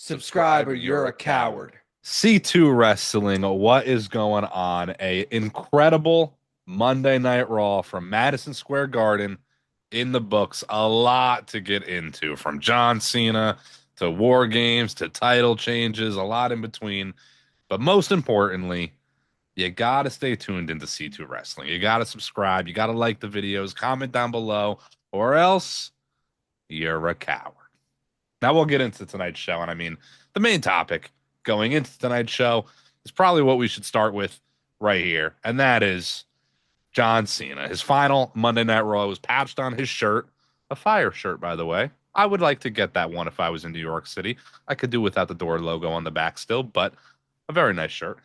Subscribe or you're a coward. C2 Wrestling, what is going on? A incredible Monday Night Raw from Madison Square Garden in the books. A lot to get into, from John Cena to War Games to title changes, a lot in between. But most importantly, you got to stay tuned into C2 Wrestling. You got to subscribe. You got to like the videos, comment down below, or else you're a coward. Now we'll get into tonight's show. And I mean, the main topic going into tonight's show is probably what we should start with right here. And that is John Cena. His final Monday Night Raw was patched on his shirt, a fire shirt, by the way. I would like to get that one if I was in New York City. I could do without the door logo on the back still, but a very nice shirt.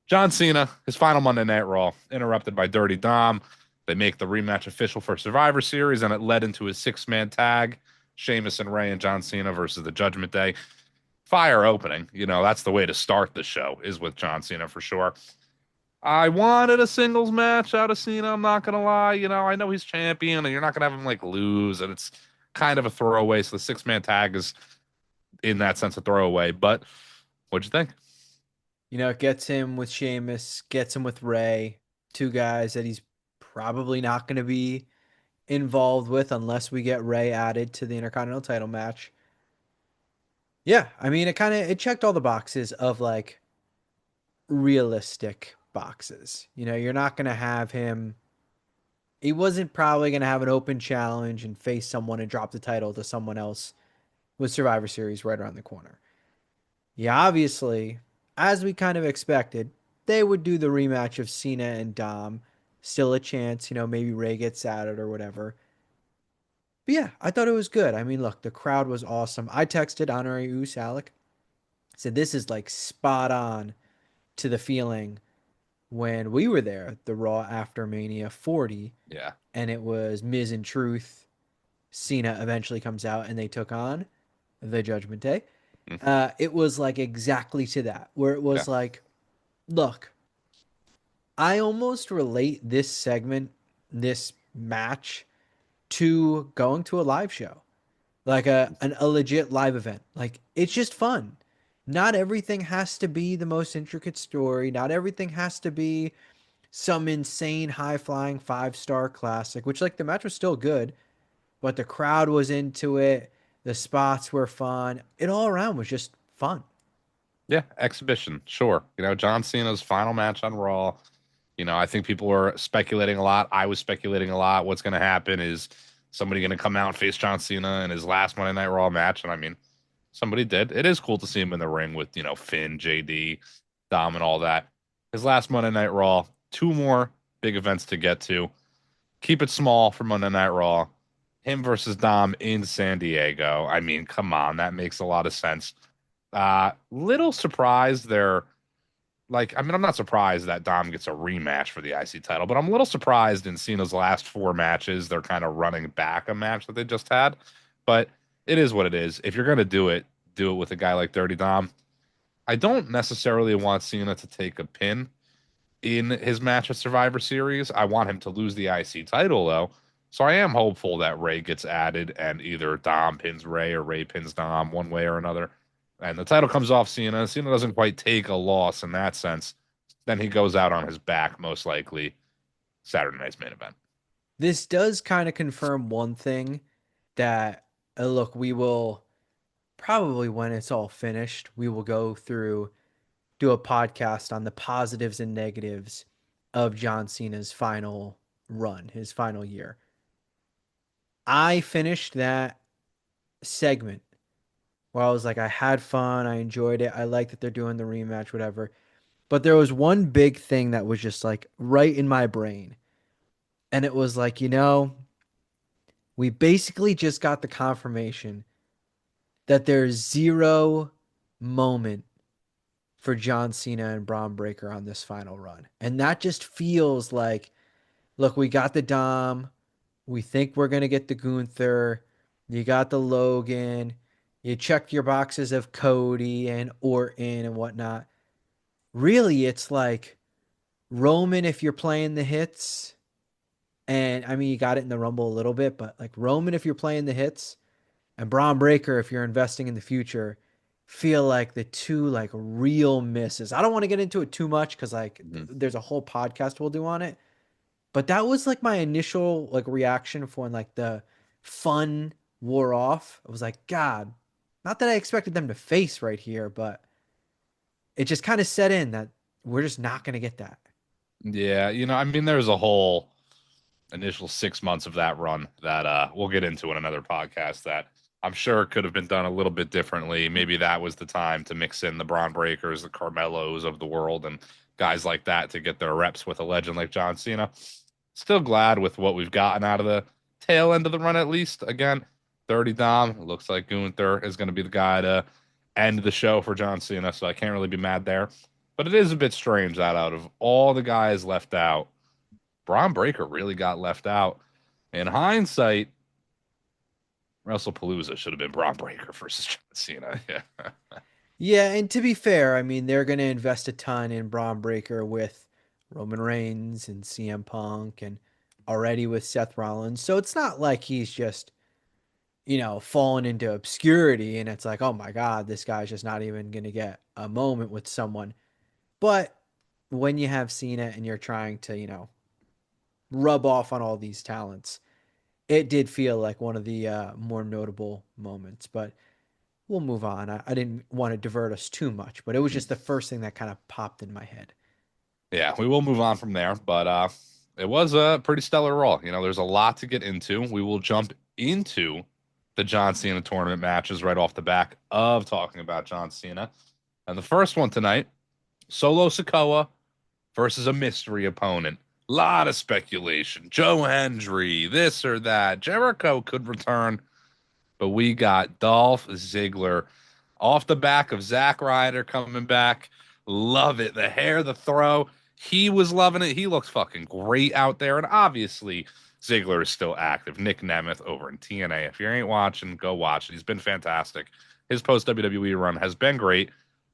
John Cena, his final Monday Night Raw, interrupted by Dirty Dom. They make the rematch official for Survivor Series, and it led into a six-man tag. Sheamus and Ray and John Cena versus the Judgment Day. Fire opening. You know, that's the way to start the show, is with John Cena for sure. I wanted a singles match out of Cena, I'm not going to lie. You know, I know he's champion, and you're not going to have him, like, lose, and it's kind of a throwaway, so the six-man tag is, in that sense, a throwaway. But what'd you think? You know, it gets him with Sheamus, gets him with Ray, two guys that he's probably not going to be involved with unless we get Ray added to the Intercontinental title match. Yeah, I mean, it checked all the boxes of like realistic boxes. You know, you're not going to have him. He wasn't probably going to have an open challenge and face someone and drop the title to someone else with Survivor Series right around the corner. Yeah, obviously, as we kind of expected, they would do the rematch of Cena and Dom. Still a chance, you know, maybe Ray gets at it or whatever. But yeah, I thought it was good. I mean, look, the crowd was awesome. I texted Honorary Oos Alec, said this is like spot on to the feeling when we were there, the Raw after Mania 40, Yeah. and it was Miz and Truth. Cena eventually comes out and they took on the Judgment Day. Mhm. It was like exactly to that, where it Yeah. was like, look, I almost relate this segment, this match, to going to a live show, like a legit live event. Like it's just fun. Not everything has to be the most intricate story. Not everything has to be some insane high flying 5-star classic, which like the match was still good, but the crowd was into it. The spots were fun. It all around was just fun. Yeah, exhibition, sure. You know, John Cena's final match on Raw. You know, I think people were speculating a lot. I was speculating a lot. What's going to happen is somebody going to come out and face John Cena in his last Monday Night Raw match. And I mean, somebody did. It is cool to see him in the ring with, you know, Finn, JD, Dom, and all that. His last Monday Night Raw, two more big events to get to. Keep it small for Monday Night Raw. Him versus Dom in San Diego. I mean, come on, that makes a lot of sense. Little surprised they're like, I mean, I'm not surprised that Dom gets a rematch for the IC title, but I'm a little surprised in Cena's last four matches, they're kind of running back a match that they just had. But it is what it is. If you're going to do it with a guy like Dirty Dom. I don't necessarily want Cena to take a pin in his match at Survivor Series. I want him to lose the IC title, though. So I am hopeful that Ray gets added and either Dom pins Ray or Ray pins Dom one way or another. And the title comes off Cena. Cena doesn't quite take a loss in that sense. Then he goes out on his back, most likely, Saturday night's main event. This does kind of confirm one thing that, look, we will probably when it's all finished, we will go through, do a podcast on the positives and negatives of John Cena's final run, his final year. I finished that segment where I was like, I had fun, I enjoyed it, I like that they're doing the rematch, whatever. But there was one big thing that was just like right in my brain. And it was like, you know, we basically just got the confirmation that there's zero moment for John Cena and Braun Breaker on this final run. And that just feels like, look, we got the Dom. We think we're going to get the Gunther. You got the Logan. You checked your boxes of Cody and Orton and whatnot. Really, it's like Roman if you're playing the hits. And I mean, you got it in the Rumble a little bit, but like Roman if you're playing the hits and Braun Breaker if you're investing in the future feel like the two like real misses. I don't want to get into it too much because Mhm. there's a whole podcast we'll do on it. But that was like my initial like reaction for when like the fun wore off. I was like, God, not that I expected them to face right here, but it just kind of set in that we're just not gonna get that. Yeah, I mean, there's a whole initial 6 months of that run that we'll get into in another podcast that I'm sure could have been done a little bit differently. Maybe that was the time to mix in the Braun Breakers, the Carmelos of the world, and guys like that to get their reps with a legend like John Cena. Still glad with what we've gotten out of the tail end of the run, at least. Again, 30 Dom. It looks like Gunther is going to be the guy to end the show for John Cena, so I can't really be mad there. But it is a bit strange that out of all the guys left out, Braun Breaker really got left out. In hindsight, WrestlePalooza should have been Braun Breaker versus John Cena. Yeah. Yeah, and to be fair, I mean they're gonna invest a ton in Braun Breaker with Roman Reigns and CM Punk and already with Seth Rollins. So it's not like he's just fallen into obscurity and it's like, oh my God, this guy's just not even going to get a moment with someone. But when you have Cena and you're trying to, rub off on all these talents, it did feel like one of the more notable moments. But we'll move on. I didn't want to divert us too much, but it was just the first thing that kind of popped in my head. Yeah, we will move on from there, but it was a pretty stellar Raw. There's a lot to get into. We will jump into the John Cena tournament matches right off the back of talking about John Cena. And the first one tonight, Solo Sikoa versus a mystery opponent. Lot of speculation. Joe Hendry, this or that. Jericho could return, but we got Dolph Ziggler off the back of Zack Ryder coming back. Love it. The hair, the throw. He was loving it. He looks fucking great out there. And obviously, Ziggler is still active. Nick Nemeth over in TNA. If you ain't watching, go watch it. He's been fantastic. His post WWE run has been great.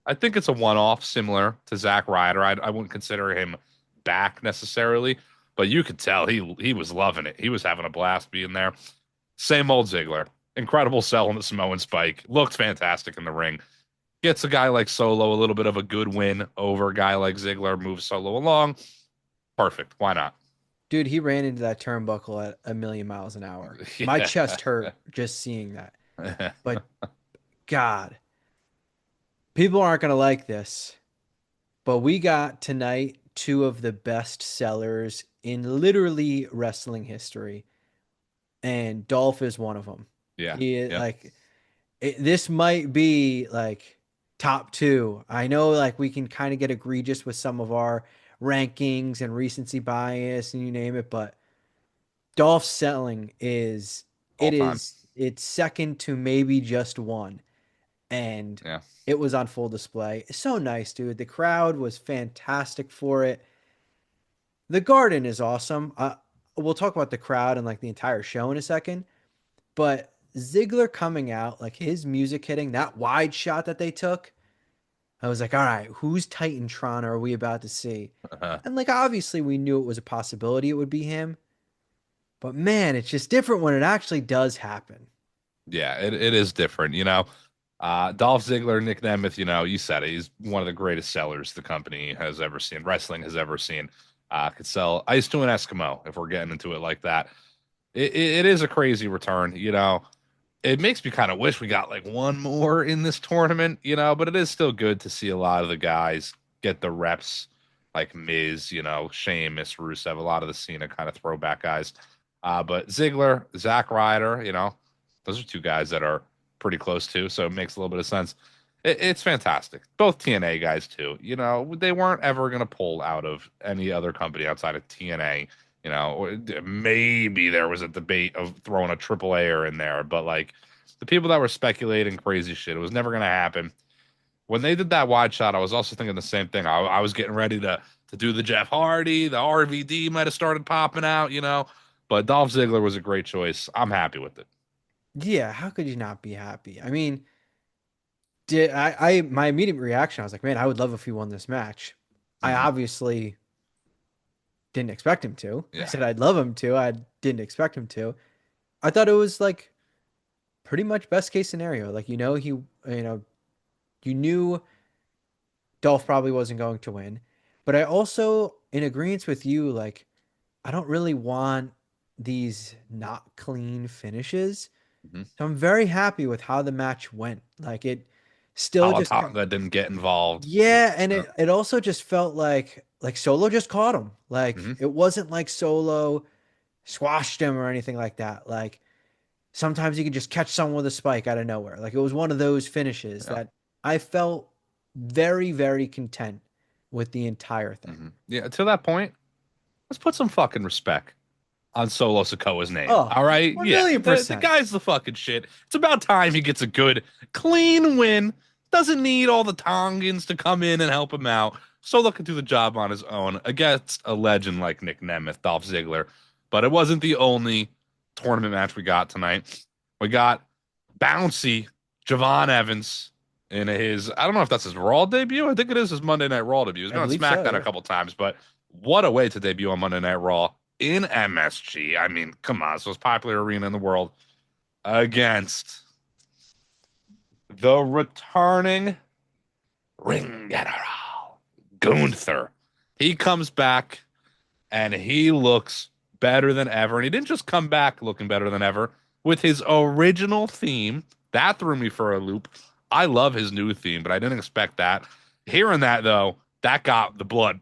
I think it's a one off similar to Zack Ryder. I wouldn't consider him back necessarily, but you could tell he was loving it. He was having a blast being there. Same old Ziggler. Incredible sell on the Samoan spike. Looked fantastic in the ring. Gets a guy like Solo a little bit of a good win over a guy like Ziggler. Moves Solo along. Perfect. Why not? Dude, he ran into that turnbuckle at a million miles an hour. My Yeah. chest hurt just seeing that. But God, people aren't going to like this. But we got tonight two of the best sellers in literally wrestling history, and Dolph is one of them. Yeah. He is Yeah. like this might be like top two. I know like we can kind of get egregious with some of our rankings and recency bias and you name it, but Dolph's selling is All time. it's second to maybe just one, and Yeah. it was on full display. It's so nice, dude. The crowd was fantastic for it. The garden is awesome. We'll talk about the crowd and like the entire show in a second, but Ziggler coming out, like his music hitting that wide shot that they took, I was like, all right, whose Titantron are we about to see? And like obviously we knew it was a possibility it would be him, but man, it's just different when it actually does happen. Yeah, it is different. Dolph Ziggler, Nick Nemeth, you said it. He's one of the greatest sellers the company has ever seen, wrestling has ever seen. Could sell ice to an Eskimo if we're getting into it like that. It is a crazy return. It makes me kind of wish we got like one more in this tournament, but it is still good to see a lot of the guys get the reps like Miz, Sheamus, Rusev, a lot of the Cena kind of throwback guys. But Ziggler, Zack Ryder, those are two guys that are pretty close to, so it makes a little bit of sense. It's fantastic. Both TNA guys too. They weren't ever going to pull out of any other company outside of TNA. Maybe there was a debate of throwing a triple A in there, but like the people that were speculating crazy shit, it was never going to happen. When they did that wide shot, I was also thinking the same thing. I was getting ready to do the Jeff Hardy, the RVD might have started popping out, but Dolph Ziggler was a great choice. I'm happy with it. Yeah, how could you not be happy? I mean, did I my immediate reaction, I was like, man, I would love if he won this match. I Hmm. obviously didn't expect him to. I Yeah. said I'd love him to. I didn't expect him to. I thought it was like pretty much best case scenario. Like, he, You knew Dolph probably wasn't going to win. But I also, in agreement with you, like, I don't really want these not clean finishes. Mhm. So I'm very happy with how the match went. Like, it still just, Tonga didn't get involved. yeah, and Yeah. it also just felt like Solo just caught him. Like, Mhm. it wasn't like Solo squashed him or anything like that. Like, sometimes you can just catch someone with a spike out of nowhere. Like, it was one of those finishes Yeah. that I felt very, very content with the entire thing. Yeah. To that point, let's put some fucking respect on Solo Sikoa's name. Oh, All right. one Yeah. million The percent. guy's the fucking shit. It's about time he gets a good, clean win. Doesn't need all the Tongans to come in and help him out. Solo can do the job on his own against a legend like Nick Nemeth, Dolph Ziggler. But it wasn't the only tournament match we got tonight. We got bouncy Javon Evans in his, I don't know if that's his Raw debut. I think it is his Monday Night Raw debut. He's I been on believe so, SmackDown a yeah. couple times, but what a way to debut on Monday Night Raw in MSG. I mean, come on, it's the most popular arena in the world against the returning Ring General, Gunther. He comes back and he looks better than ever. And he didn't just come back looking better than ever with his original theme. That threw me for a loop. I love his new theme, but I didn't expect that. Hearing that, though, that got the blood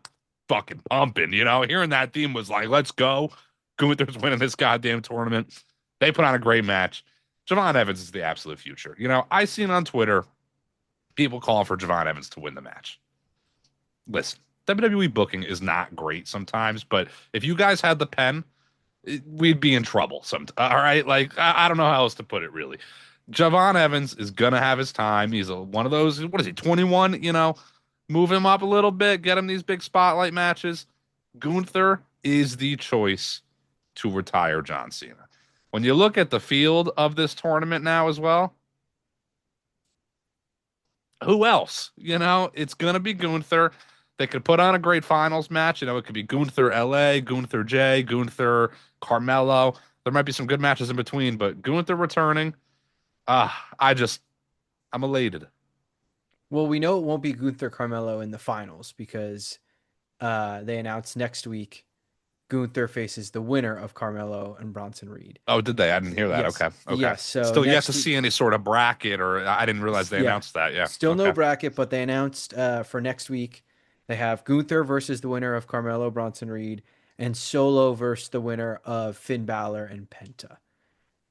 fucking pumping. Hearing that theme was like, let's go. Gunther's winning this goddamn tournament. They put on a great match. Javon Evans is the absolute future. I seen on Twitter people calling for Javon Evans to win the match. Listen, WWE booking is not great sometimes, but if you guys had the pen, we'd be in trouble. All right, like I don't know how else to put it. Really, Javon Evans is gonna have his time. He's one of those. What is he? 21. Move him up a little bit, get him these big spotlight matches. Gunther is the choice to retire John Cena. When you look at the field of this tournament now as well, who else? It's gonna be Gunther. They could put on a great finals match. It could be Gunther LA, Gunther J, Gunther Carmelo. There might be some good matches in between, but Gunther returning, I'm elated. Well, we know it won't be Gunther Carmelo in the finals because they announced next week Gunther faces the winner of Carmelo and Bronson Reed. Oh, did they? I didn't hear that. Yes. Okay. Okay. Yes. So Still yet to next week, see any sort of bracket, or I didn't realize they yeah, announced that. Yeah. still no Okay. bracket, but they announced for next week they have Gunther versus the winner of Carmelo Bronson Reed and Solo versus the winner of Finn Balor and Penta.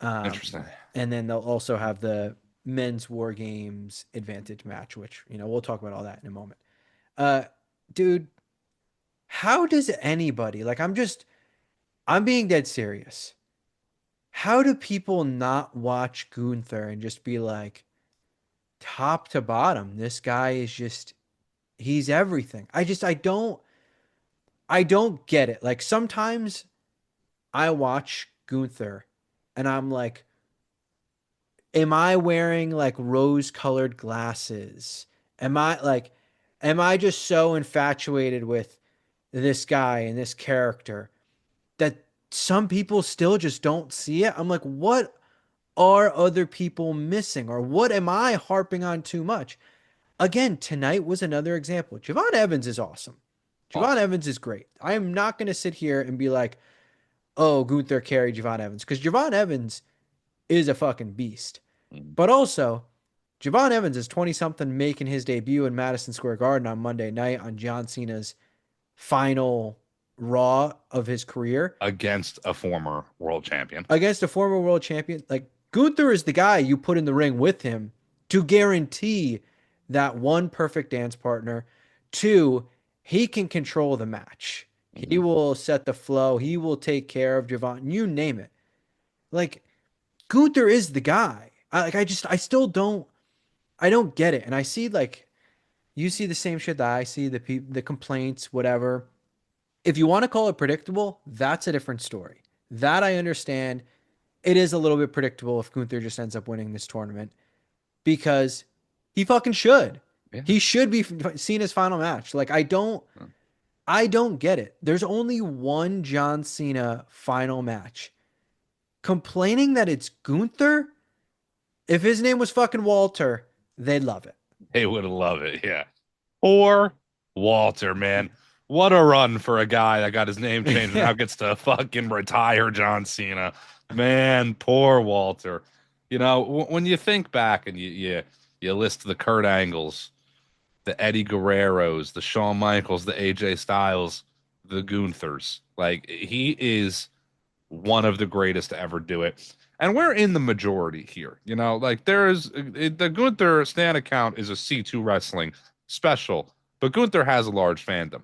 Um, Interesting. and then they'll also have the men's War Games advantage match, which we'll talk about all that in a moment. Uh, dude, how does anybody like? I'm being dead serious. How do people not watch Gunther and just be like, top to bottom, this guy is just he's everything. I don't get it. Like sometimes I watch Gunther and I'm like, am I wearing like rose-colored glasses? Am I just so infatuated with this guy and this character that some people still just don't see it? I'm like, what are other people missing? Or what am I harping on too much? Again, tonight was another example. Javon Evans is awesome. Javon Awesome. Evans is great. I am not going to sit here and be like, oh, Gunther carried Javon Evans because Javon Evans is a fucking beast. Mhm. But also, Javon Evans is 20 something making his debut in Madison Square Garden on Monday night on John Cena's final Raw of his career Against a former world champion. against a former world champion. Like Gunther is the guy you put in the ring with him to guarantee that one perfect dance partner. Two, he can control the match. He Mhm. will set the flow. He will take care of Javon. You name it. Like Gunther is the guy. I still don't get it. And I see like you see the same shit that I see the complaints, whatever. If you want to call it predictable, that's a different story. That I understand it is a little bit predictable if Gunther just ends up winning this tournament because he fucking should. Yeah. He should be seen as final match. Like I don't get it. There's only one John Cena final match. Complaining that it's Gunther, if his name was fucking Walter, they'd love it. They would love it. Yeah. Poor Walter, man. What a run for a guy that got his name changed and now gets to fucking retire John Cena. Man, poor Walter. You know, when you think back and you list the Kurt Angles, the Eddie Guerreros, the Shawn Michaels, the AJ Styles, the Gunthers, like he is one of the greatest to ever do it. And we're in the majority here. You know, like the Gunther Stan account is a C2 wrestling special, but Gunther has a large fandom.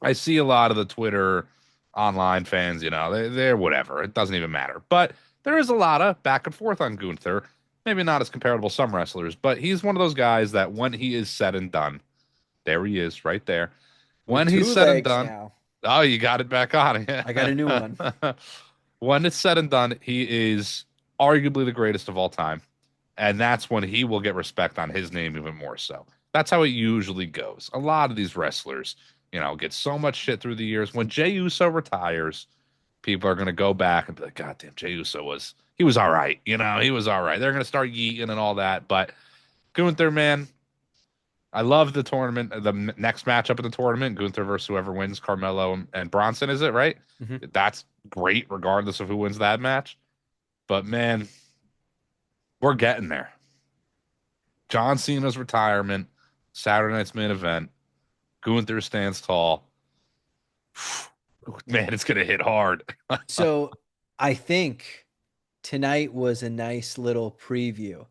I see a lot of the Twitter online fans, you know, they're whatever. It doesn't even matter. But there is a lot of back and forth on Gunther. Maybe not as comparable to some wrestlers, but he's one of those guys that when he is said and done, there he is right there. With When he's two said and legs done, now. oh, you got it back on. I got a new one. When it's said and done, he is arguably the greatest of all time. And that's when he will get respect on his name even more so. That's how it usually goes. A lot of these wrestlers, you know, get so much shit through the years. When Jey Uso retires, people are going to go back and be like, God damn, Jey Uso he was all right. You know, he was all right. They're going to start yeeting and all that. But Gunther, man, I love the tournament. The next matchup in the tournament, Gunther versus whoever wins, Carmelo and Bronson, is it right? Mhm. That's great, regardless of who wins that match. But man, we're getting there. John Cena's retirement, Saturday night's main event. Gunther stands tall. Man, it's gonna hit hard. So I think tonight was a nice little preview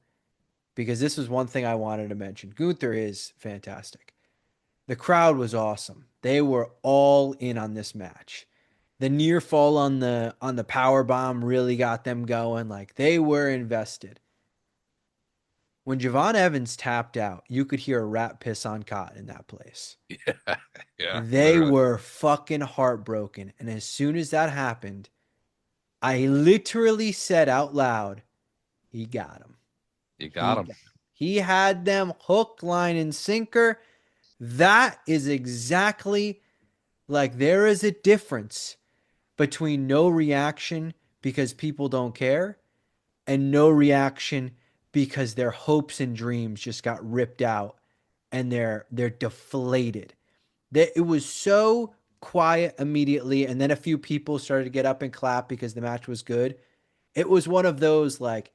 because this was one thing I wanted to mention. Gunther is fantastic. The crowd was awesome. They were all in on this match. The near fall on the power bomb really got them going. Like they were invested. When Javon Evans tapped out, you could hear a rat piss on cotton in that place. Yeah, yeah, They literally. were fucking heartbroken. And as soon as that happened, I literally said out loud, he got him. You He got him. got him. He had them hook, line, and sinker. That is exactly like there is a difference between no reaction because people don't care and no reaction because their hopes and dreams just got ripped out and they're deflated. It was so quiet immediately, and then a few people started to get up and clap because the match was good. It was one of those like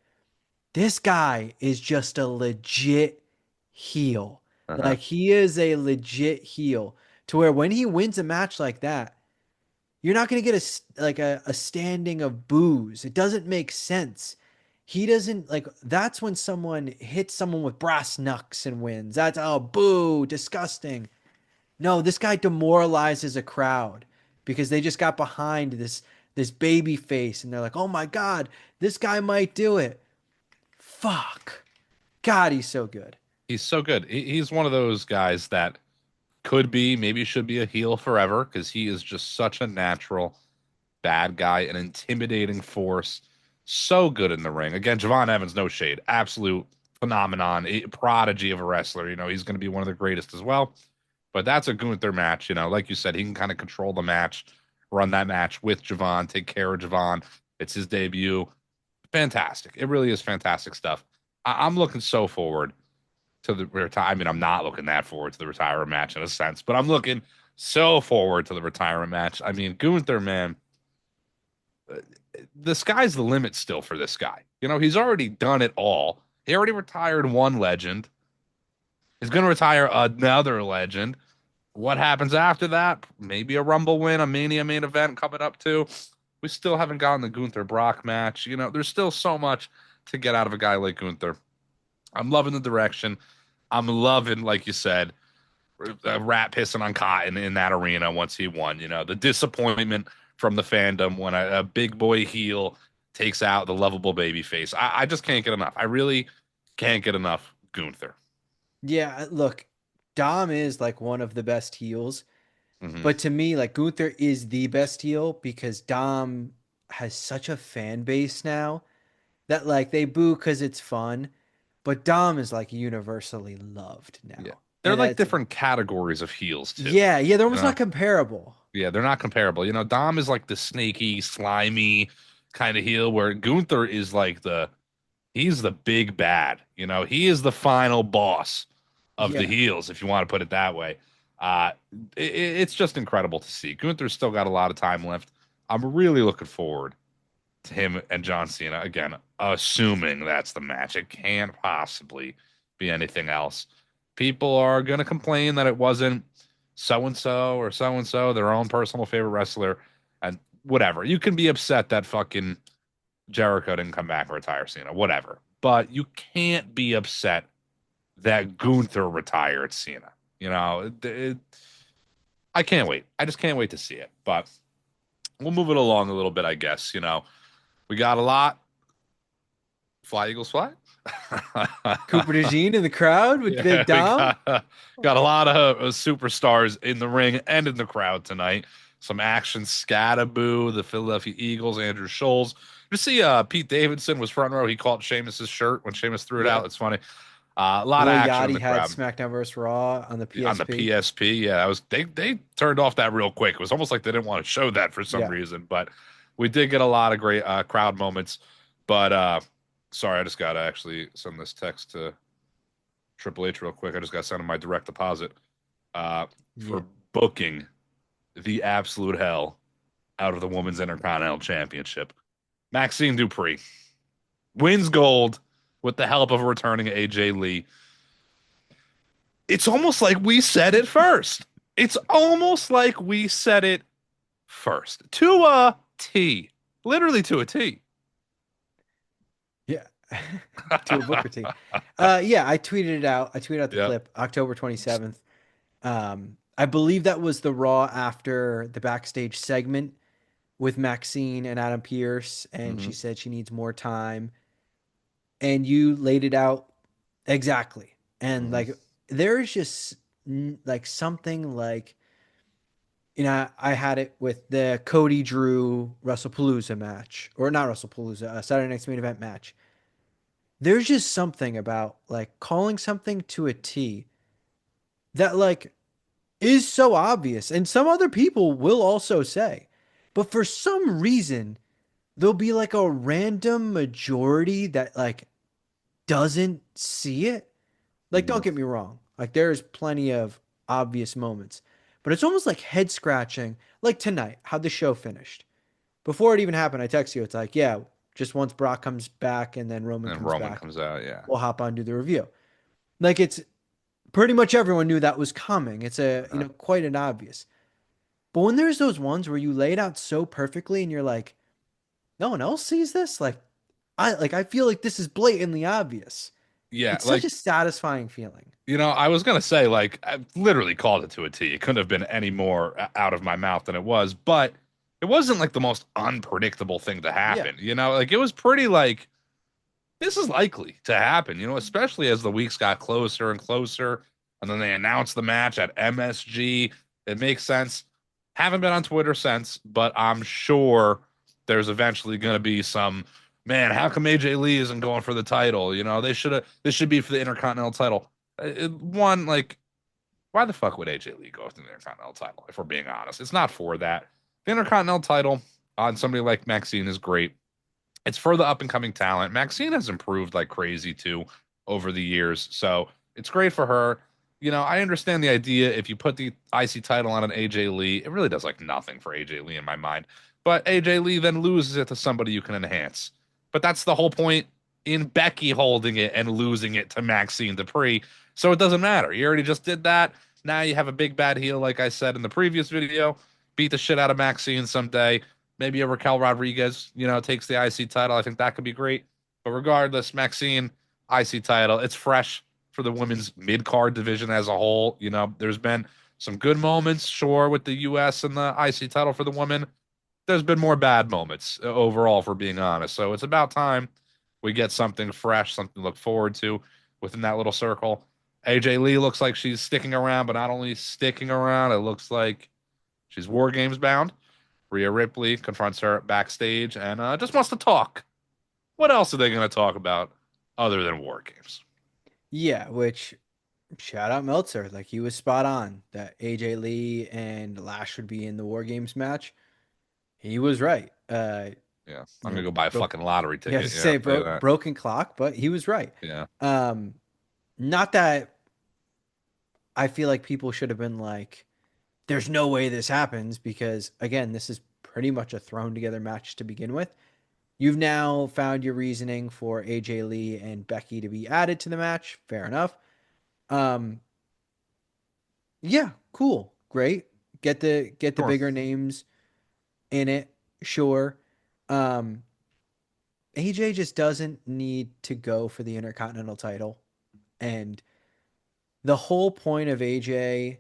this guy is just a legit heel. Uh-huh. Like he is a legit heel to where when he wins a match like that, you're not going to get a standing of boos. It doesn't make sense. He doesn't like that's when someone hits someone with brass knucks and wins. That's oh boo, disgusting. No, this guy demoralizes a crowd because they just got behind this baby face and they're like, "Oh my god, this guy might do it." Fuck. God, he's so good. He's so good. He's one of those guys that could be, maybe should be a heel forever because he is just such a natural bad guy, an intimidating force. So good in the ring. Again, Javon Evans, no shade. Absolute phenomenon, a prodigy of a wrestler. You know, he's going to be one of the greatest as well. But that's a Gunther match. You know, like you said, he can kind of control the match, run that match with Javon, take care of Javon. It's his debut. Fantastic. It really is fantastic stuff. I'm looking so forward to the retire. I mean, I'm not looking that forward to the retirement match in a sense, but I'm looking so forward to the retirement match. I mean, Gunther, man, the sky's the limit still for this guy. You know, he's already done it all. He already retired one legend. He's going to retire another legend. What happens after that? Maybe a Rumble win, a Mania main event coming up too. We still haven't gotten the Gunther Brock match. You know, there's still so much to get out of a guy like Gunther. I'm loving the direction. I'm loving, like you said, a rat pissing on cotton in that arena once he won. You know, the disappointment from the fandom when a big boy heel takes out the lovable baby face. I just can't get enough. I really can't get enough Gunther. Yeah, look, Dom is like one of the best heels, Hmm. but to me, like Gunther is the best heel because Dom has such a fan base now that like they boo because it's fun, but Dom is like universally loved Yeah. now. They're And like that's different categories of heels too. yeah, they're You almost know? not comparable. Yeah, they're not comparable. You know, Dom is like the snaky, slimy kind of heel, where Gunther is like he's the big bad. You know, he is the final boss of the Yeah. heels, if you want to put it that way. Uh, it's just incredible to see. Gunther's still got a lot of time left. I'm really looking forward to him and John Cena again, assuming that's the match. It can't possibly be anything else. People are going to complain that it wasn't so and so or so and so, their own personal favorite wrestler, and whatever. You can be upset that fucking Jericho didn't come back and retire Cena, whatever. But you can't be upset that Gunther retired Cena. You know, I can't wait. I just can't wait to see it. But we'll move it along a little bit, I guess. You know, we got a lot. Fly Eagles fly. Cooper DeJean in the crowd with Yeah, Big we Dom. got a lot of superstars in the ring and in the crowd tonight. Some action, Scattaboo, the Philadelphia Eagles, Andrew Scholes. You see, Pete Davidson was front row. He caught Sheamus's shirt when Sheamus threw it out. Yep. It's funny. A lot of Lil action in Yachty the had crowd SmackDown vs. Raw on the on the PSP. PSP. Yeah, that was they turned off that real quick. It was almost like they didn't want to show that for some Yeah. reason, but we did get a lot of great crowd moments. But sorry, I just got to actually send this text to Triple H real quick. I just got sent him my direct deposit Yeah. for booking the absolute hell out of the Women's Intercontinental Championship. Maxine Dupree wins gold with the help of a returning AJ Lee. It's almost like we said it first. It's almost like we said it first to a T, literally to a T. Yeah. To a Booker T. Yeah, I tweeted it out. I tweeted out the Yep. clip October 27th. I believe that was the Raw after the backstage segment with Maxine and Adam Pierce, and she Mm-hmm. said she needs more time. And you laid it out exactly. And Mm-hmm. like, there's just like something like, I had it with the Cody Drew WrestlePalooza match, or not WrestlePalooza, Saturday Night's Main Event match. There's just something about like calling something to a T that like is so obvious, and some other people will also say, but for some reason there'll be like a random majority that like doesn't see it. Like, Mm-hmm. don't get me wrong, like there's plenty of obvious moments, but it's almost like head scratching. Like tonight, how the show finished. Before it even happened, I text you. It's like, yeah, just once Brock comes back and then Roman And comes Roman back, comes out. Yeah. we'll hop on do the review. Like it's pretty much everyone knew that was coming. It's quite an obvious. But when there's those ones where you lay it out so perfectly and you're like, no one else sees this, I feel like this is blatantly obvious. Yeah. It's such Like, a satisfying feeling. I was gonna say, like, I literally called it to a T. It couldn't have been any more out of my mouth than it was, but it wasn't like the most unpredictable thing to Yeah. happen. Like it was pretty like this is likely to happen, especially as the weeks got closer and closer. And then they announced the match at MSG. It makes sense. Haven't been on Twitter since, but I'm sure there's eventually going to be some, man, how come AJ Lee isn't going for the title? This should be for the Intercontinental title. One, like, why the fuck would AJ Lee go for the Intercontinental title? If we're being honest, it's not for that. The Intercontinental title on somebody like Maxine is great. It's for the up and coming talent. Maxine has improved like crazy too over the years. So it's great for her. I understand the idea if you put the IC title on an AJ Lee, it really does like nothing for AJ Lee in my mind. But AJ Lee then loses it to somebody you can enhance. But that's the whole point in Becky holding it and losing it to Maxine Dupree. So it doesn't matter. You already just did that. Now you have a big bad heel, like I said in the previous video. Beat the shit out of Maxine someday. Maybe a Raquel Rodriguez, takes the IC title. I think that could be great. But regardless, Maxine, IC title. It's fresh for the women's mid card division as a whole. There's been some good moments, sure, with the US and the IC title for the women. There's been more bad moments overall, for being honest. So it's about time we get something fresh, something to look forward to within that little circle. AJ Lee looks like she's sticking around, but not only sticking around, it looks like she's War Games bound. Rhea Ripley confronts her backstage and just wants to talk. What else are they going to talk about other than War Games? Yeah, which shout out Meltzer. Like he was spot on that AJ Lee and Lash would be in the War Games match. He was right. Yeah, I'm going to go buy a Broke fucking lottery yeah, to ticket. Yeah, say I'll tell you that. broken clock, but he was right. Yeah. Um, not that I feel like people should have been like, there's no way this happens because, again, this is pretty much a thrown together match to begin with. You've now found your reasoning for AJ Lee and Becky to be added to the match. Fair enough. Um, yeah, cool, great. Get the Sure. bigger names in it, sure. Um, AJ just doesn't need to go for the Intercontinental title, and the whole point of AJ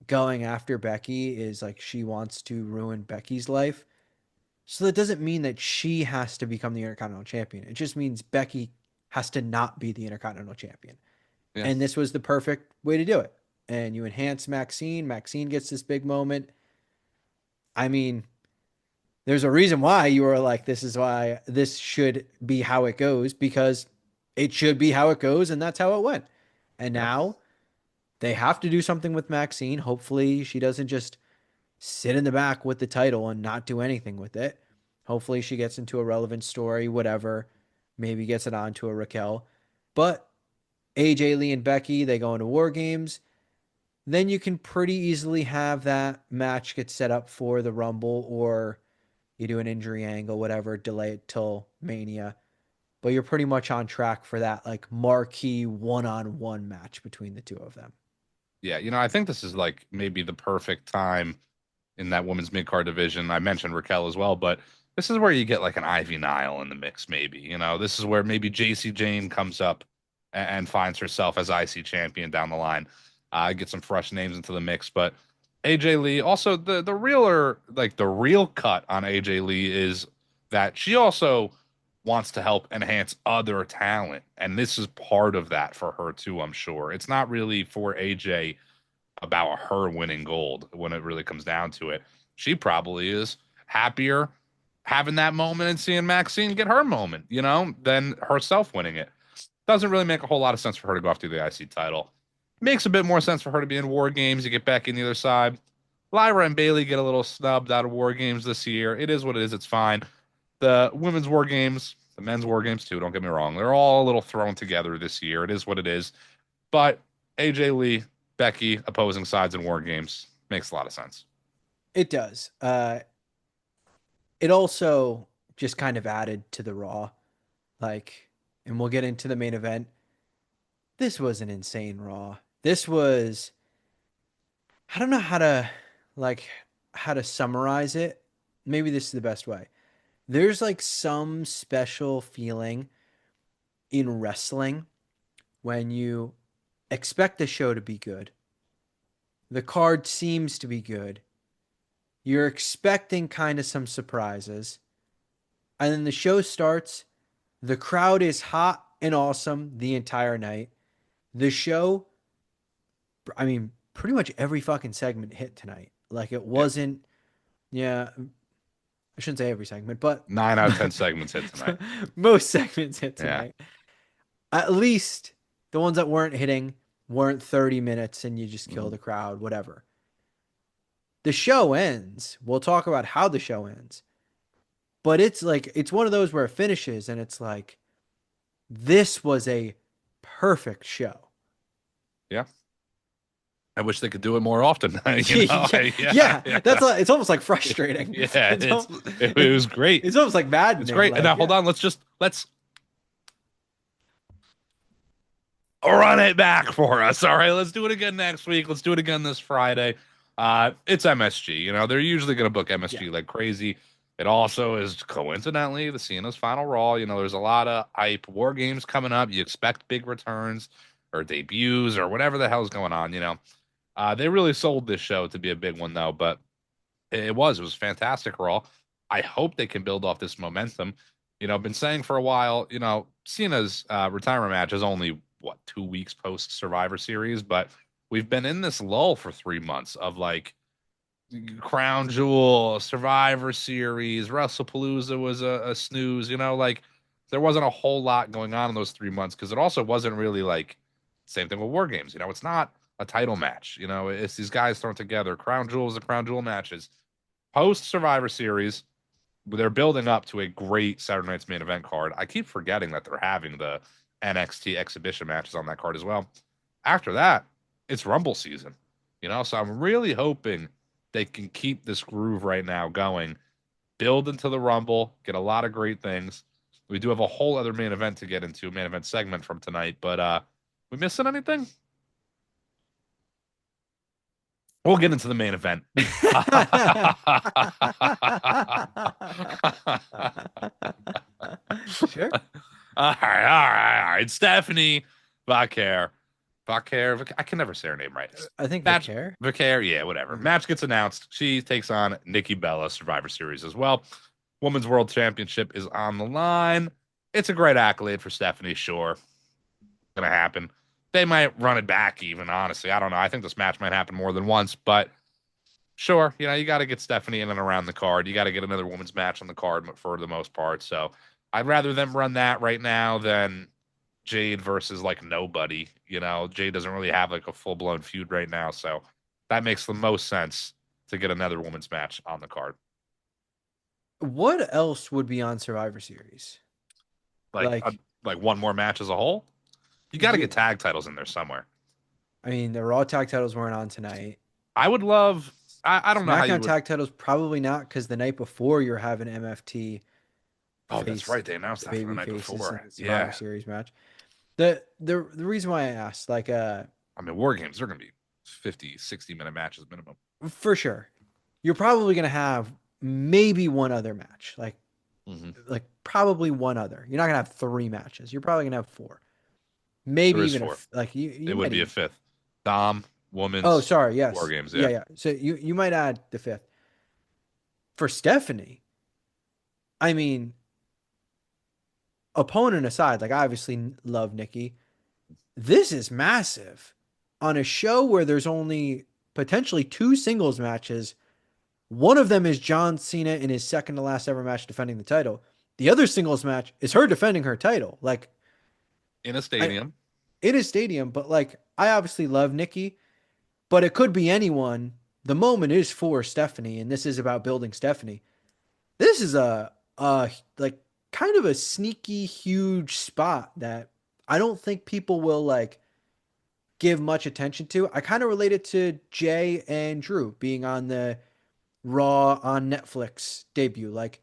going after Becky is like she wants to ruin Becky's life. So that doesn't mean that she has to become the Intercontinental Champion. It just means Becky has to not be the Intercontinental Champion. Yeah. And this was the perfect way to do it. And you enhance Maxine. Maxine gets this big moment. I mean, there's a reason why you were like, this is why this should be how it goes, because it should be how it goes, and that's how it went. And Yeah. now they have to do something with Maxine. Hopefully, she doesn't just sit in the back with the title and not do anything with it. Hopefully, she gets into a relevant story, whatever. Maybe gets it on to a Raquel. But AJ Lee and Becky, they go into War Games. Then you can pretty easily have that match get set up for the Rumble, or you do an injury angle, whatever, delay it till Mania. But you're pretty much on track for that like marquee one-on-one match between the two of them. Yeah. I think this is like maybe the perfect time in that women's mid card division. I mentioned Raquel as well, but this is where you get like an Ivy Nile in the mix, maybe. This is where maybe JC Jane comes up and finds herself as IC champion down the line. Get some fresh names into the mix, but AJ Lee also the real cut on AJ Lee is that she also wants to help enhance other talent, and this is part of that for her too. I'm sure it's not really for AJ about her winning gold when it really comes down to it. She probably is happier having that moment and seeing Maxine get her moment, than herself winning it. Doesn't really make a whole lot of sense for her to go after the IC title. Makes a bit more sense for her to be in War Games. You get back in the other side. Lyra and Bailey get a little snubbed out of War Games this year. It is what it is. It's fine. The women's War Games, the men's War Games too, don't get me wrong. They're all a little thrown together this year. It is what it is. But AJ Lee, Becky, opposing sides in War Games makes a lot of sense. It does. It also just kind of added to the Raw. Like, and we'll get into the main event. This was an insane Raw. This was, I don't know like, how to summarize it. Maybe this is the best way. There's like some special feeling in wrestling when you expect the show to be good. The card seems to be good. You're expecting kind of some surprises. And then the show starts. The crowd is hot and awesome the entire night. The show, I mean, pretty much every fucking segment hit tonight. Like it Yeah. wasn't, yeah, I shouldn't say every segment, but 9 out of 10 segments hit tonight. most segments hit Yeah. tonight. At least the ones that weren't hitting weren't 30 minutes and you just kill Mhm. the crowd, whatever. The show ends. We'll talk about how the show ends. But it's like, it's one of those where it finishes and it's like, this was a perfect show. Yeah. I wish they could do it more often. yeah, Yeah, yeah. That's yeah. like, it's almost like frustrating. Yeah, It's almost, it was great. it's almost like It's maddening. great. And now Like, hold yeah, on, let's run it back for us. All right, let's do it again next week. Let's do it again this Friday. It's MSG. They're usually going to book yeah. MSG like crazy. It also is coincidentally the Cena's final Raw. There's a lot of hype. War Games coming up. You expect big returns or debuts or whatever the hell's going on. They really sold this show to be a big one though, but it was fantastic Raw. I hope they can build off this momentum. I've been saying for a while, Cena's retirement match is only what 2 weeks post Survivor Series, but we've been in this lull for 3 months of like Crown Jewel, Survivor Series, WrestlePalooza was a snooze. Like there wasn't a whole lot going on in those 3 months because it also wasn't really like same thing with War Games. It's not a title match. It's these guys thrown together. Crown Jewels and Crown Jewel matches. Post Survivor Series, they're building up to a great Saturday Night's main event card. I keep forgetting that they're having the NXT exhibition matches on that card as well. After that, it's Rumble season, so I'm really hoping they can keep this groove right now going, build into the Rumble, get a lot of great things. We do have a whole other main event to get into, main event segment from tonight, but we missing anything? We'll get into the main event. All Sure. all right. Stephanie Vaquer. I can never say her name right. I think Match Vicaire. Vaquer, yeah, whatever. Yeah. Match gets announced. She takes on Nikki Bella, Survivor Series as well. Women's World Championship is on the line. It's a great accolade for Stephanie, sure. Gonna happen. They might run it back even, honestly. I don't know. I think this match might happen more than once, but sure, you got to get Stephanie in and around the card. You got to get another women's match on the card for the most part. So I'd rather them run that right now than Jade versus like nobody. Jade doesn't really have like a full blown feud right now. So that makes the most sense to get another women's match on the card. What else would be on Survivor Series? Like Like, like one more match as a whole. You got to yeah, get tag titles in there somewhere. I mean, the Raw tag titles weren't on tonight. I would love. I don't know how you SmackDown would. tag titles probably not because the night before you're having MFT Oh, that's face right. They announced the that for the baby night faces in before. the Survivor Yeah. Series match. The reason why I asked, like, I mean, War Games, they're going to be 50, 60-minute matches minimum. for sure, you're probably gonna have maybe one other match, Hmm. like probably one other. You're not gonna have three matches. You're probably gonna have four, There maybe is even four. like you It would might be a even. fifth. Dom, Oh, women's, sorry. War Yes. Games. Yeah. Yeah. Yeah. So you might add the fifth for Stephanie. I mean, opponent aside, like I obviously love Nikki. This is massive on a show where there's only potentially two singles matches. One of them is John Cena in his second to last ever match defending the title. The other singles match is her defending her title. Like In a I, stadium. in a stadium, but like I obviously love Nikki, but it could be anyone. The moment is for Stephanie, and this is about building Stephanie. This is a like kind of a sneaky huge spot that I don't think people will like give much attention to. I kind of relate it to Jay and Drew being on the Raw on Netflix debut. Like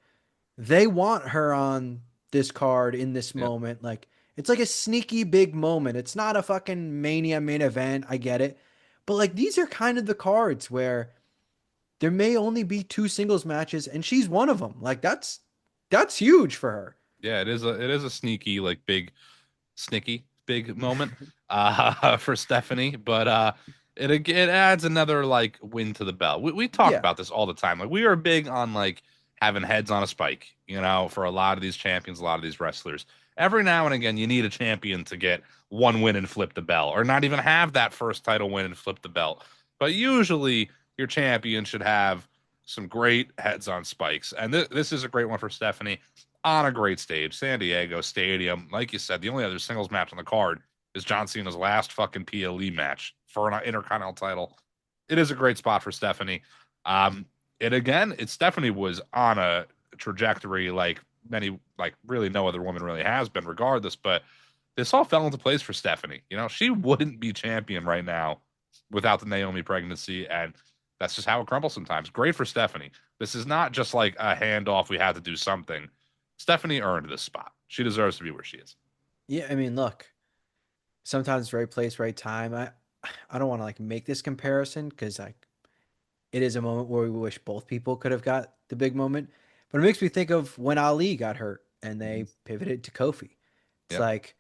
they want her on this card in this Yep. moment. Like it's like a sneaky big moment. It's not a fucking Mania main event. I get it. But like these are kind of the cards where there may only be two singles matches and she's one of them. Like that's huge for Yeah, it is a sneaky, like sneaky big moment for Stephanie, but it adds another like win to the belt. We talk Yeah. about this all the time. Like we are big on like having heads on a spike, for a lot of these champions, a lot of these wrestlers. Every now and again, you need a champion to get one win and flip the belt, or not even have that first title win and flip the belt. But usually, your champion should have some great heads on spikes, and this is a great one for Stephanie on a great stage, San Diego Stadium. Like you said, the only other singles match on the card is John Cena's last fucking PLE match for an Intercontinental title. It is a great spot for Stephanie. Stephanie was on a trajectory like many, like really no other woman really has been, regardless. But this all fell into place for Stephanie. She wouldn't be champion right now without the Naomi pregnancy, and that's just how it crumbles sometimes. Great for Stephanie. This is not just like a handoff. We had to do something. Stephanie earned this spot. She deserves to be where she is. Yeah, I mean, look, sometimes right place, right time. I don't want to like make this comparison because like it is a moment where we wish both people could have got the big moment. But it makes me think of when Ali got hurt and Mhm. they pivoted to Kofi. It's Yep. like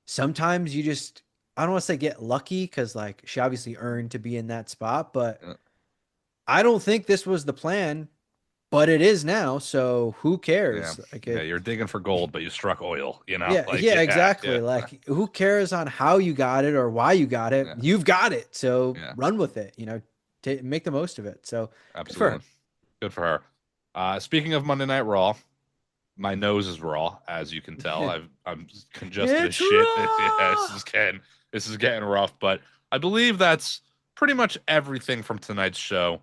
sometimes you just I don't want to say get lucky because like she obviously earned to be in that spot, but Yep. I don't think this was the plan, but it is now. So who Yeah. cares? Like Yeah. it, You're digging for gold, but you struck oil, yeah, Like, yeah, yeah. exactly. Yeah. Like who cares on how you got it or why you got it? Yeah. You've got it. So Yeah. run with it, make the most of it. So good for Absolutely. her. Good for her. Speaking of Monday Night Raw, my nose is raw, as you can tell. I'm congested as It's shit. Yeah, raw. this is getting rough, but I believe that's pretty much everything from tonight's show,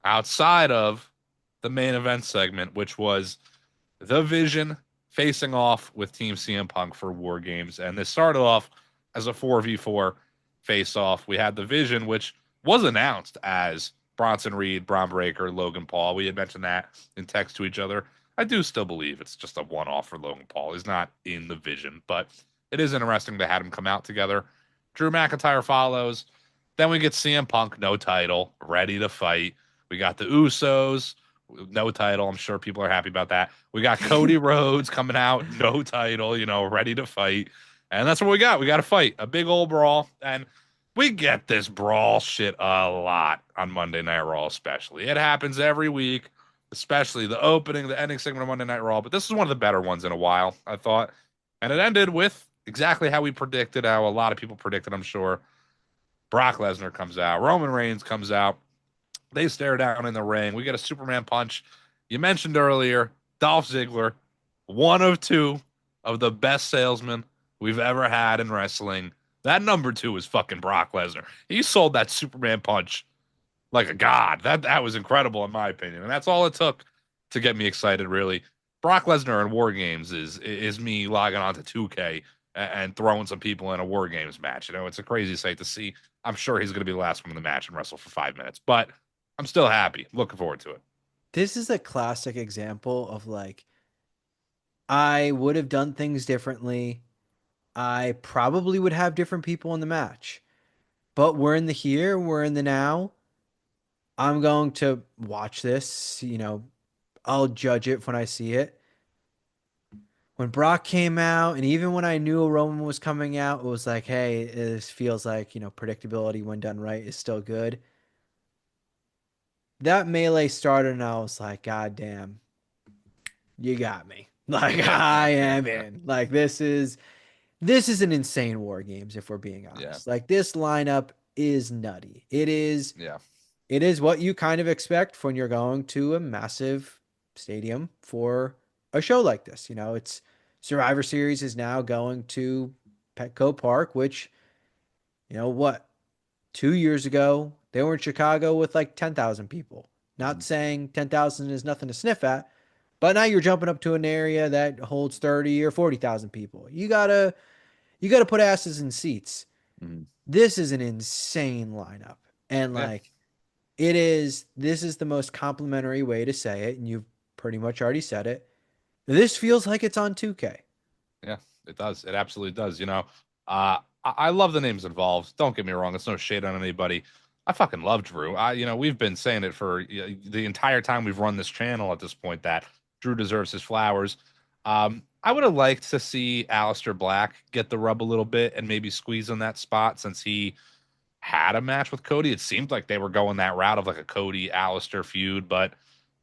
outside of the main event segment, which was the Vision facing off with Team CM Punk for War Games, and this started off as a 4v4. face off. We had the Vision, which was announced as Bronson Reed, Braun Breaker, Logan Paul. We had mentioned that in text to each other. I do still believe it's just a one off for Logan Paul. He's not in the Vision, but it is interesting to have them come out together. Drew McIntyre follows. Then we get CM Punk, no title, ready to fight. We got the Usos, no title. I'm sure people are happy about that. We got Cody Rhodes coming out, no title, ready to fight. And that's what we got. We got to fight a big old brawl. And we get this brawl shit a lot on Monday Night Raw, especially. It happens every week, especially the opening, the ending segment of Monday Night Raw. But this is one of the better ones in a while, I thought. And it ended with exactly how we predicted, how a lot of people predicted, I'm sure. Brock Lesnar comes out, Roman Reigns comes out. They stare down in the ring. We get a Superman punch. You mentioned earlier Dolph Ziggler, one of two of the best salesmen we've ever had in wrestling. That number two is fucking Brock Lesnar. He sold that Superman punch like a god. That was incredible in my opinion, and that's all it took to get me excited. Really, Brock Lesnar in War Games is me logging on to 2K and throwing some people in a War Games match. It's a crazy sight to see. I'm sure he's going to be the last one in the match and wrestle for 5 minutes, but I'm still happy. Looking forward to it. This is a classic example of like, I would have done things differently. I probably would have different people in the match, but we're in the here, we're in the now. I'm going to watch this, I'll judge it when I see it. When Brock came out, and even when I knew Roman was coming out, it was like, hey, this feels like, predictability when done right is still good. That melee started, and I was like, God damn, you got me. Like, Yeah, I yeah, am yeah, in. Like, this is an insane War Games, if we're being yeah, honest. Like, this lineup is nutty. It is yeah. it is what you kind of expect when you're going to a massive stadium for a show like this. It's Survivor Series is now going to Petco Park, which, what, 2 years ago, they were in Chicago with like 10,000 people. Not Mhm, saying 10,000 is nothing to sniff at, but now you're jumping up to an area that holds 30 or 40,000 people. You gotta put asses in seats. mhm. This is an insane lineup. And Yeah, like, this is the most complimentary way to say it, and you've pretty much already said it. This feels like it's on 2K. yeah. It does. It absolutely does. I love the names involved. Don't get me wrong. It's no shade on anybody. I fucking love Drew. We've been saying it for the entire time we've run this channel at this point that Drew deserves his flowers. I would have liked to see Aleister Black get the rub a little bit and maybe squeeze in that spot since he had a match with Cody. It seemed like they were going that route of like a Cody Aleister feud, but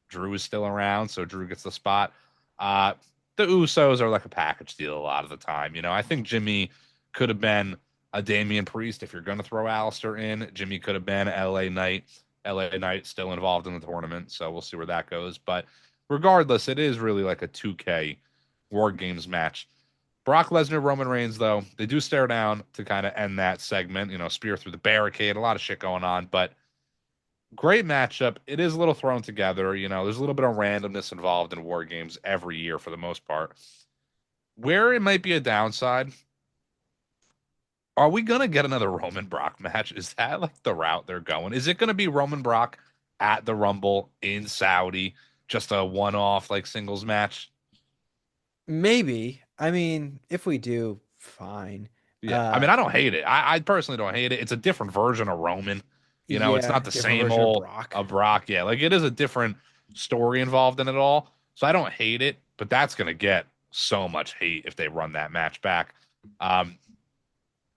Drew is still around, so Drew gets the spot. Uh, the Usos are like a package deal a lot of the time. I think Jimmy could have been a Damian Priest if you're going to throw Aleister in. Jimmy could have been LA Knight. LA Knight still involved in the tournament, so we'll see where that goes. But regardless, it is really like a 2K War Games match. Brock Lesnar, Roman Reigns, though, they do stare down to kind of end that segment. Spear through the barricade, a lot of shit going on, but great matchup. It is a little thrown together. There's a little bit of randomness involved in War Games every year for the most part. Where it might be a downside, are we going to get another Roman Brock match? Is that like the route they're going? Is it going to be Roman Brock at the Rumble in Saudi, just a one off like singles match? Maybe. I mean, if we do, fine. Yeah. I Uh mean, I don't hate it. I personally don't hate it. It's a different version of Roman. It's yeah, not the different same version of old Brock. Brock. Yeah. Like it is a different story involved in it all. So I don't hate it, but that's going to get so much hate if they run that match back. Um,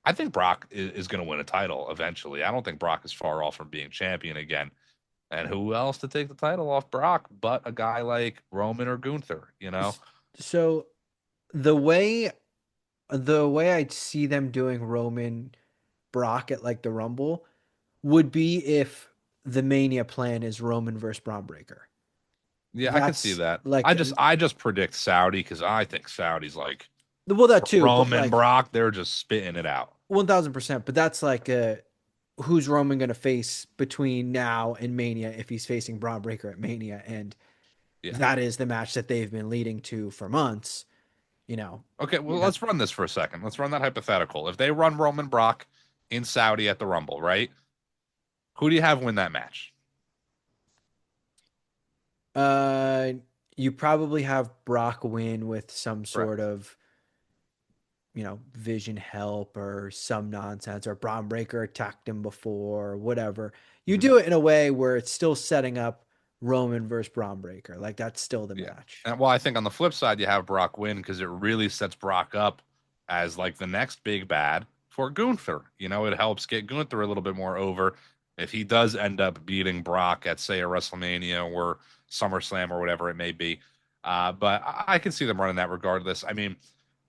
I think Brock is going to win a title eventually. I don't think Brock is far off from being champion again. And who else to take the title off Brock but a guy like Roman or Gunther? So the way the way I see them doing Roman Brock at like the Rumble would be if the Mania plan is Roman versus Braun Breaker. Yeah, I can see That's that. I like, just I just predict Saudi because I think Saudi's like well, that too, but Roman like Brock, they're just spitting it out. 1000%. But that's like, who's Roman going to face between now and Mania if he's facing Braun Breaker at Mania? And Yeah. that is the match that they've been leading to for months. You know, Okay, well, you have let's run this for a second. Let's run that hypothetical. If they run Roman Brock in Saudi at the Rumble, right? Who do you have win that match? Uh, you probably have Brock win with some sort Correct. of, vision help or some nonsense, or Braun Breaker attacked him before, or whatever. You Mhm. do it in a way where it's still setting up Roman versus Braun Breaker. Like that's still the Yeah. match. And well, I think on the flip side, you have Brock win because it really sets Brock up as like the next big bad for Gunther. It helps get Gunther a little bit more over if he does end up beating Brock at, say, a WrestleMania or SummerSlam or whatever it may be. But I can see them running that regardless. I mean,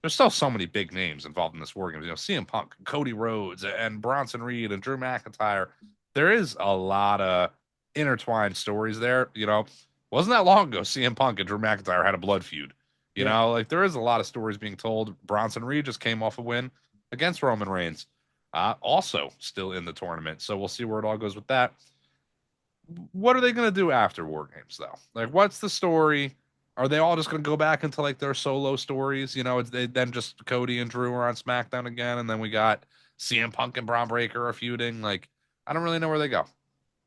there's still so many big names involved in this war game. CM Punk, Cody Rhodes, and Bronson Reed and Drew McIntyre. There is a lot of intertwined stories there. Wasn't that long ago CM Punk and Drew McIntyre had a blood feud. Yeah. Like there is a lot of stories being told. Bronson Reed just came off a win against Roman Reigns, also still in the tournament. So we'll see where it all goes with that. What are they going to do after War Games, though? Like, what's the story? Are they all just going to go back into like their solo stories? Then just Cody and Drew are on SmackDown again, and then we got CM Punk and Braun Breaker are feuding. Like, I don't really know where they go.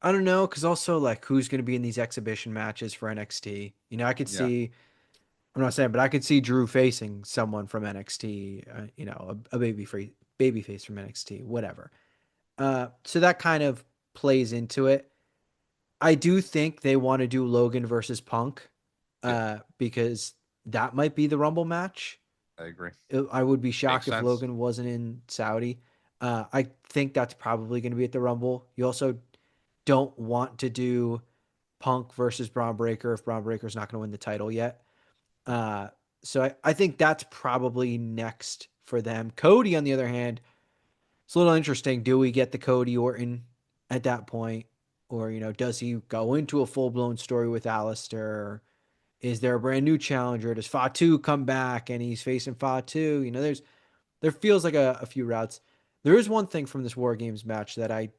I don't know, because also like who's going to be in these exhibition matches for NXT? I could Yeah, see. I'm not saying, but I could see Drew facing someone from NXT. A baby face from NXT, whatever. So that kind of plays into it. I do think they want to do Logan versus Punk, yeah, because that might be the Rumble match. I agree. I would be Makes shocked if sense. Logan wasn't in Saudi. I think that's probably going to be at the Rumble. You also don't want to do Punk versus Braun Breaker if Braun Breaker's not going to win the title yet. Uh, so I think that's probably next for them. Cody, on the other hand, it's a little interesting. Do we get the Cody Orton at that point? Or, does he go into a full blown story with Alistair? Is there a brand new challenger? Does Fatu come back and he's facing Fatu? There feels like a few routes. There is one thing from this War Games match that I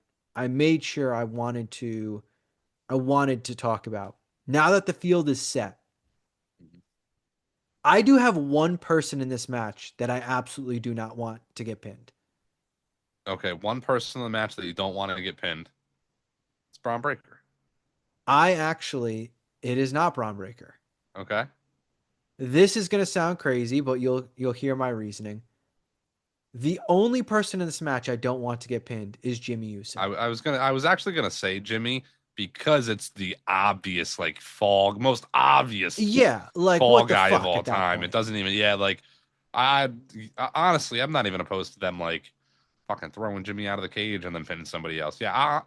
made sure I wanted to talk about. Now that the field is set, Mhm. I do have one person in this match that I absolutely do not want to get pinned. Okay, one person in the match that you don't want to get pinned. It's Braun Breaker. It is not Braun Breaker. Okay. This is going to sound crazy, but you'll hear my reasoning. The only person in this match I don't want to get pinned is Jimmy Uso. I was actually gonna say Jimmy because it's the obvious like most obvious Yeah, like fall what the guy of fuck all at that time. It point? doesn't even, yeah, like I, honestly, I'm not even opposed to them like fucking throwing Jimmy out of the cage and then pinning somebody else. Yeah,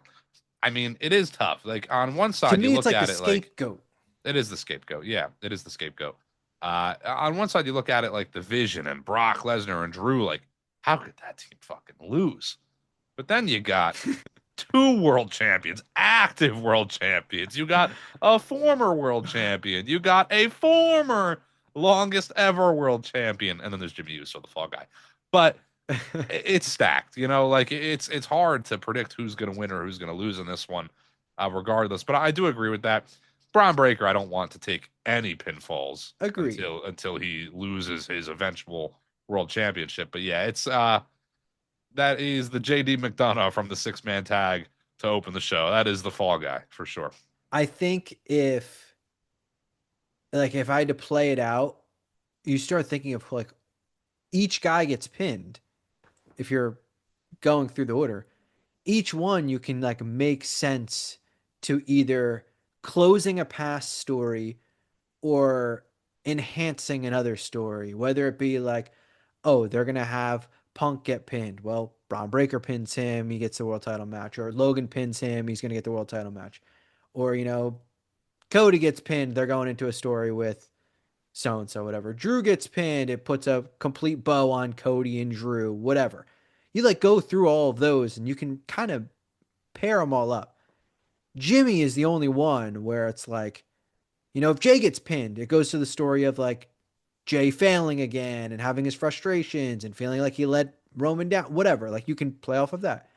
I mean, it is tough. Like on one To side, you me, it's look like the at it like scapegoat. it is the scapegoat. Yeah, it is the scapegoat. On one side, you look at it like the Vision and Brock Lesnar and Drew. Like, how could that team fucking lose? But then you got two world champions, active world champions. You got a former world champion. You got a former longest ever world champion, and then there's Jimmy Uso, the fall guy. But it's stacked. Like it's hard to predict who's going to win or who's going to lose in this one, regardless. But I do agree with that. Braun Breaker, I don't want to take any pinfalls Agreed. until he loses his eventual world championship. But yeah, it's that is the JD McDonough from the six man tag to open the show. That is the fall guy for sure. I think if I had to play it out, you start thinking of like each guy gets pinned. If you're going through the order, each one you can like make sense to either closing a past story or enhancing another story, whether it be like, oh, they're gonna have Punk get pinned. Well, Braun Breaker pins him, he gets the world title match, or Logan pins him, he's gonna get the world title match, or Cody gets pinned, they're going into a story with so and so, whatever. Drew gets pinned, it puts a complete bow on Cody and Drew, whatever. You like go through all of those and you can kind of pair them all up. Jimmy is the only one where it's like, if Jay gets pinned, it goes to the story of like Jay failing again and having his frustrations and feeling like he let Roman down, whatever. Like you can play off of that.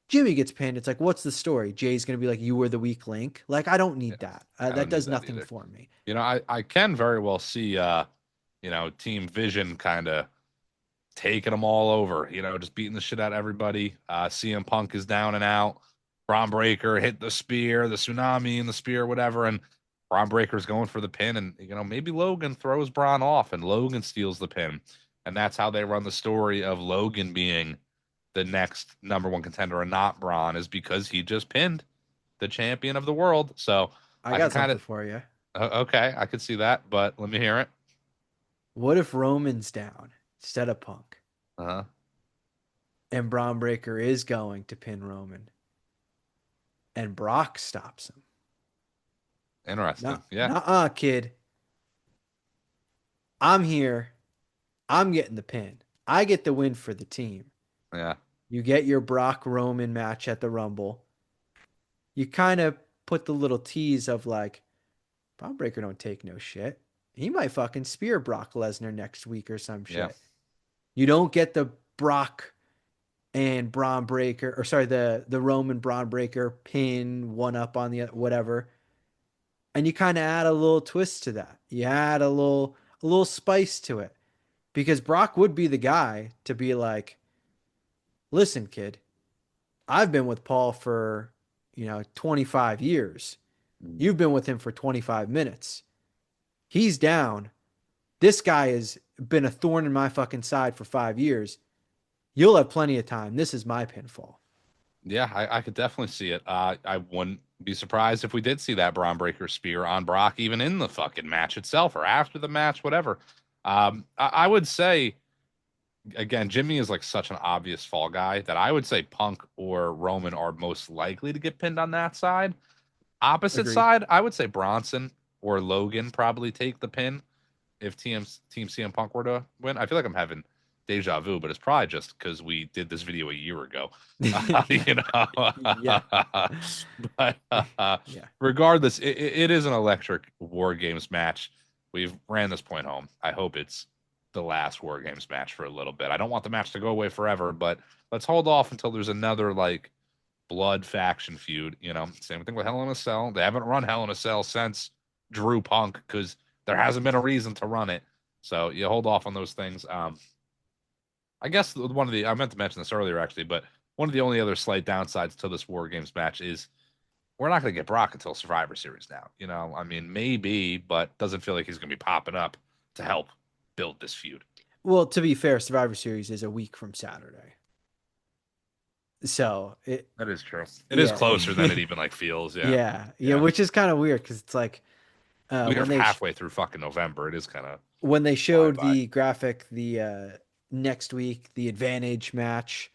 Jimmy gets pinned. It's like, what's the story? Jay's going to be like, you were the weak link. Like, I don't Yeah, need that. I That don't need does that nothing either. for me. I can very well see Team Vision kind of taking them all over, just beating the shit out of everybody. CM Punk is down and out. Braun Breaker hit the spear, the tsunami and the spear, whatever, and Braun Breaker's going for the pin, and maybe Logan throws Braun off, and Logan steals the pin, and that's how they run the story of Logan being the next number one contender and not Braun, is because he just pinned the champion of the world. So I I could got kind something of for you. okay, I could see that, but let me hear it. What if Roman's down instead of Punk, Uh-huh. and Braun Breaker is going to pin Roman, and Brock stops him? No, Interesting. Yeah. kid. I'm here. I'm getting the pin. I get the win for the team. Yeah. You get your Brock Roman match at the Rumble. You kind of put the little tease of like, Braun Breaker don't take no shit. He might fucking spear Brock Lesnar next week or some Yeah. shit. You don't get the Brock and Braun Breaker, or sorry, the Roman Braun Breaker pin one up on the whatever, and you kind of add a little twist to that. You add a little spice to it because Brock would be the guy to be like, listen, kid, I've been with Paul for 25 years. Mm. You've been with him for 25 minutes. He's down. This guy has been a thorn in my fucking side for 5 years. You'll have plenty of time. This is my pinfall. Yeah, I could definitely see it. I wouldn't be surprised if we did see that Braun Breaker spear on Brock, even in the fucking match itself or after the match, whatever. I would say, again, Jimmy is like such an obvious fall guy that I would say Punk or Roman are most likely to get pinned on that side. Opposite Agreed. side, I would say Bronson or Logan probably take the pin if Team CM Punk were to win. I feel like I'm having deja vu, but it's probably just because we did this video a year ago. You know, Yeah. but Yeah. regardless, it is an electric War Games match. We've ran this point home. I hope it's the last War Games match for a little bit. I don't want the match to go away forever, but let's hold off until there's another like blood faction feud. Same thing with Hell in a Cell. They haven't run Hell in a Cell since Drew Punk because there hasn't been a reason to run it. So you hold off on those things. I guess I meant to mention this earlier actually, but one of the only other slight downsides to this War Games match is we're not going to get Brock until Survivor Series now. I mean, maybe, but doesn't feel like he's going to be popping up to help build this feud. Well, to be fair, Survivor Series is a week from Saturday. So That is true. It is yeah, closer than it even like feels. Yeah. yeah, Yeah. which is kind of weird because it's like We are when halfway through fucking November. It is kind of when they flying showed by. the graphic next week, the advantage match,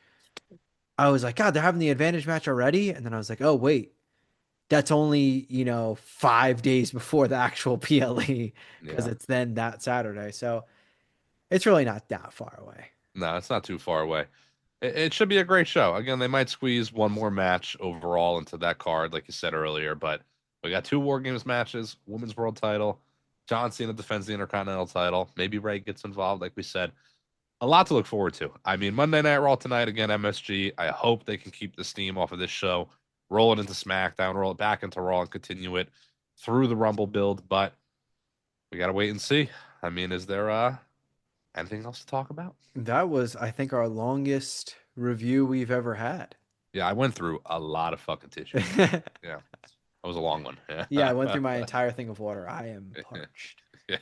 I was like, God, they're having the advantage match already, and then I was like, oh wait, that's only 5 days before the actual PLE because Yeah. it's then that Saturday, so it's really not that far away. No, it's not too far away. It should be a great show. Again, they might squeeze one more match overall into that card, like you said earlier, but we got two War Games matches, Women's World Title. John Cena defends the Intercontinental title. Maybe Ray gets involved, like we said. A lot to look forward to. I mean, Monday Night Raw tonight, again, MSG. I hope they can keep the steam off of this show, roll it into SmackDown, roll it back into Raw, and continue it through the Rumble build, but we got to wait and see. I mean, is there anything else to talk about? That was, I think, our longest review we've ever had. Yeah, I went through a lot of fucking tissue. Yeah, that was a long one. Yeah, I Yeah. went through my entire thing of water. I am parched.